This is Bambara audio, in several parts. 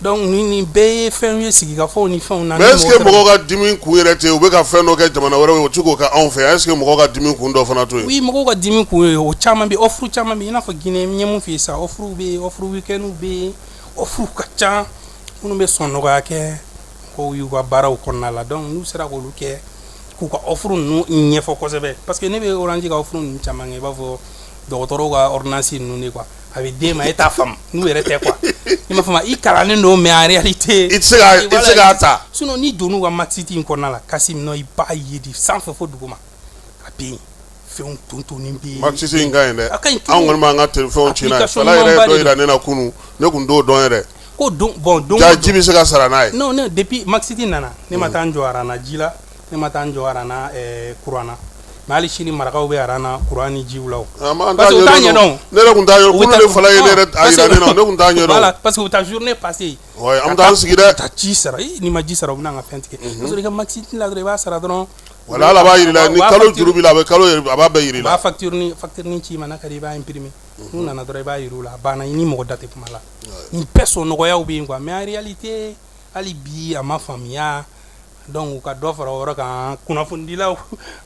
donc ni be fɛn ye sigi ka fɔ ni fɛnw na. mais est-ce que mɔgɔw ka dimi kun yɛrɛ tɛ u bɛ ka fɛn dɔ kɛ jamana wɛrɛ ye o ti k'o kɛ anw fɛ est-ce que mɔgɔw ka dimi kun dɔ fana to yen. oui mɔgɔw ka dimi kun ye o caman bɛ offre caman bɛ i n'a fɔ Guinée n ye mun f'i ye sa offre bɛ offre weekend bɛ offre ka ca minnu bɛ sɔn nɔgɔya kɛ ko y'u ka baaraw kɔnɔna la donc n'u sera k'olu kɛ k'u ka offre ninnu ɲɛfɔ kosɛbɛ parce que ne bɛ Orange ka offre ninnu caman kɛ i b'a fɔ dɔgɔtɔrɔw ka ordonnance ninnu de quoi a bɛ d'e ma e t'a faamu n'u yɛrɛ tɛ quoi i m'a faamu i kalannen don mais en réalité i tɛ se k'a ta sinon ni donn'u ka maxiti in kɔnɔna la Kasim non i b'a ye de sanfɛ fo duguma a bɛ yen fɛnw tontonnen bɛ yen maxiti in ka ɲi dɛ a ka ɲi anw kɔni b'an ka téléphone ci n'a ye fala yɛrɛ ye dɔ yira ne na kunun ne kun t'o dɔn yɛrɛ ko don bon don ji bɛ se ka sara n'a ye non ne depuis maxiti nana ne ma taa n jɔ arana ji la ne ma taa n jɔ arana courant na mais hali sini marakaw bɛ arana courant ni jiw la o parce que u t'a ɲɛdɔn ne yɛrɛ kun t'a ɲɛdɔn kunun de fala ye ne yɛrɛ a yira ne na ne kun t'a ɲɛdɔn voilà parce que u taa journée passée ouais an bɛ taa an sigi dɛ ka ji sara n'i ma ji sara u bɛna n ka fɛn tigɛ parce que i ka maxiti la dɔrɔn i b'a sara dɔrɔn wala ala b'a yir'i la ni kalo juru b'i la a bɛ kalo a b'a bɛɛ yir'i la u b'a facture ni ci ma n'a ka di i b'a imprimer n'u nana dɔrɔn i b'a yir'u la a banna i ni mɔgɔ da tɛ kuma la nin bɛɛ sɔn nɔgɔyaw bɛ yen quoi mais en réalité hali bi a ma faamuya donc u ka dɔ fara o yɔrɔ kan kunnafonidilaw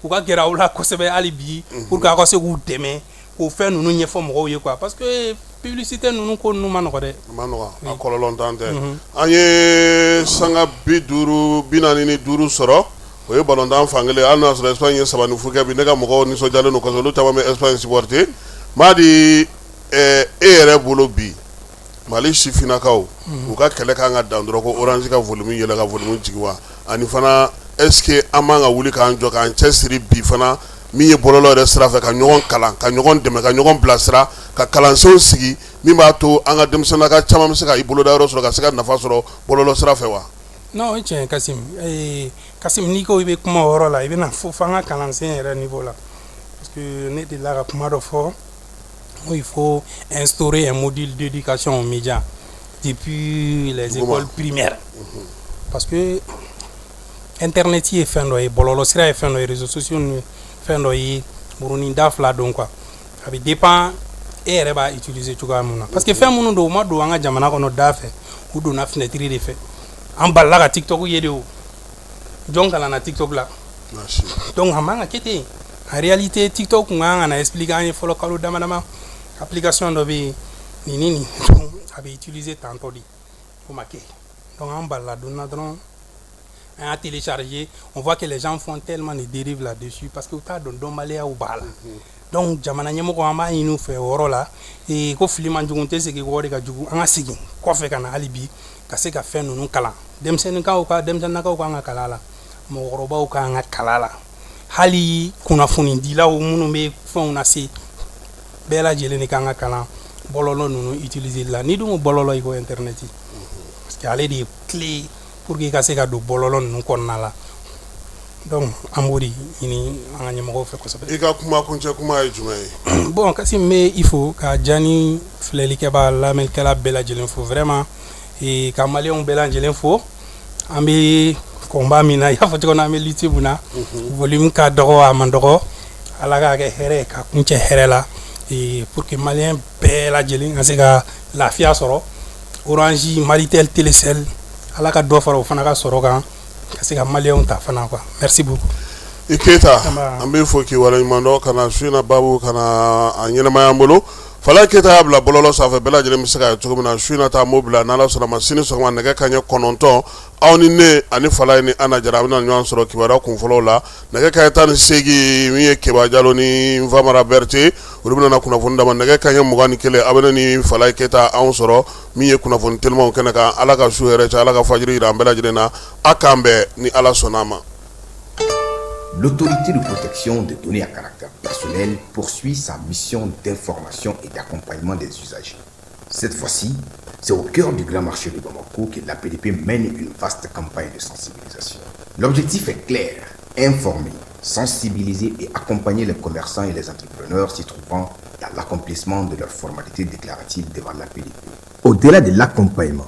u ka gɛrɛ aw la kosɛbɛ hali bi pour que aw ka se k'u dɛmɛ k'o fɛn ninnu ɲɛfɔ mɔgɔw ye quoi parce que publicité ninnu ko ninnu ma nɔgɔ dɛ. a ma nɔgɔ a kɔlɔlɔ t'an tɛ an ye sanga 45 sɔrɔ o ye balontan fankelen hali n'a sɔrɔ Espagne ye 3 ni fukɛ bi ne ka mɔgɔw nisɔndiyalen don kosɛbɛ olu caman bɛ Espagne supporter Madi e yɛrɛ bolo bi Mali sifinnakaw u ka kɛlɛ kan ka dan dɔrɔn ko Orange ka volume yɛlɛ ka volume jigin wa ani fana est-ce que an man ka wuli k'an jɔ k'an cɛsiri bi fana min ye bɔlɔlɔ yɛrɛ sira fɛ ka ɲɔgɔn kalan ka ɲɔgɔn dɛmɛ ka ɲɔgɔn bilasira ka kalansenw sigi min b'a to an ka denmisɛnninnaka caman bɛ se ka i boloda yɔrɔ sɔrɔ ka se ka nafa sɔrɔ bɔlɔlɔ sira fɛ wa. non o ye tiɲɛ Kasim Kasim n'i ko i bɛ kuma o yɔrɔ la i bɛna fo an ka kalansen yɛrɛ niveau la parce que ne delila ka kuma dɔ fɔ il faut instaurer un module d'éducation aux médias depuis les écoles primaires parce que internet ye fɛn dɔ ye bɔlɔlɔ sira ye fɛn dɔ ye réseaux sociaux ni fɛn dɔ ye burunin da fila don quoi a bɛ dépend e yɛrɛ b'a utiliser cogoya mun na parce que fɛn minnu don u ma don an ka jamana kɔnɔ da fɛ u donna fenêtre de fɛ an balila ka TikTok ye de o jɔn kalanna TikTok la donc a man ka kɛ ten en réalité TikTok kun kan ka na expliquer an ye fɔlɔ kalo dama dama application dɔ bɛ yen nin a bɛ utiliser tantôt de o ma kɛ donc an balila donna dɔrɔn an y'a télécharger on voit que les gens font tellement de dérives là-dessus parce que u t'a dɔn dɔnbaliyaw b'a la donc jamana ɲɛmɔgɔ an b'a ɲini u fɛ o yɔrɔ la ko fili man jugu tɛ segin kɔ de ka jugu an ka segin kɔfɛ ka na hali bi ka se ka fɛn ninnu kalan denmisɛnninnakaw kan ka kalan la mɔgɔkɔrɔbaw kan ka kalan la hali kunnafonidilaw minnu bɛ fɛnw lase bɛɛ lajɛlen de kan ka kalan bɔlɔlɔ ninnu utiliser la n'i dun ko bɔlɔlɔ i ko internet parce que ale de ye clé pour que i ka se ka don bɔlɔlɔ ninnu kɔnɔna la donc an b'o de ɲini an ka ɲɛmɔgɔw fɛ kosɛbɛ. i ka kuma kuncɛ kuma ye jumɛn ye. bon Kasim n bɛ i fo ka Jani filɛlikɛbaa lamɛnnikɛla bɛɛ lajɛlen fo vraiment ka maliyɛnw bɛɛ lajɛlen fo an bɛ combat min na i y'a fɔ cogo min na an bɛ lutte mun na volume ka dɔgɔ a man dɔgɔ ala k'a kɛ hɛrɛ ye ka kuncɛ hɛrɛ la pour que maliyɛn bɛɛ lajɛlen ka se ka lafiya sɔrɔ Orange Maritel Telecel ala ka dɔ fara o fana ka sɔrɔ kan ka se ka maliyɛnw ta fana quoi merci beaucoup. i Keyita an bɛ fo k'i waleɲuman dɔn ka na su in na baabu ka na a ɲɛnamaya an bolo Fala Keyita y'a bila bɔlɔlɔ sanfɛ bɛɛ lajɛlen bɛ se k'a ye cogo min na su in na ta an b'o bila n'Ala sɔnna ma sini sɔgɔma nɛgɛ kanɲɛ 9 aw ni ne ani Fala ni Ana Jara an bɛna ɲɔgɔn sɔrɔ kibaruya kunfɔlɔw la nɛgɛ kanɲɛ 18 min ye Keba Jalo ni Nfamara Berete olu bɛna kunnafoni d'a ma nɛgɛ kanɲɛ 21 aw bɛ ni Fala Keyita anw sɔrɔ min ye kunnafoni telimanw kɛnɛ kan Ala ka su hɛrɛ cɛ Ala ka fajiri jira an bɛɛ lajɛlen na a k'an bɛn ni Ala sɔnna ma. L'autorité de protection des données à caractère personnel poursuit sa mission d'information et d'accompagnement des usagers. Cette fois-ci, c'est au cœur du grand marché de Bamako que l'APDP mène une vaste campagne de sensibilisation. L'objectif est clair, informer, sensibiliser et accompagner les commerçants et les entrepreneurs s'y trouvant dans l'accomplissement de leurs formalités déclaratives devant l'APDP. Au-delà de l'accompagnement,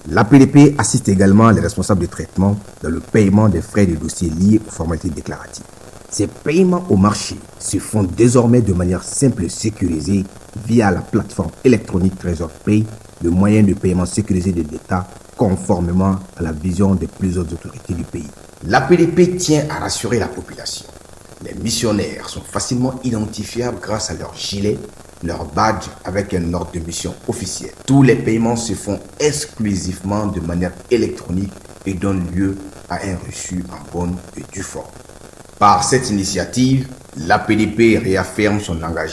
l'APDP assiste également les responsables de traitement dans le paiement des frais de dossiers liés aux formalités déclaratives. Ces paiements au marché se font désormais de manière simple et sécurisée via la plateforme électronique Trésor Pay, le moyen de paiement sécurisé de l'État conformément à la vision de plusieurs autorités du pays. L'APDP tient à rassurer la population. Les missionnaires sont facilement identifiables grâce à leur gilet, leur badge avec un ordre de mission officiel. Tous les paiements se font exclusivement de manière électronique et donnent lieu à un reçu en bonne et due forme. Par cette initiative, l'APDP réaffirme son engagement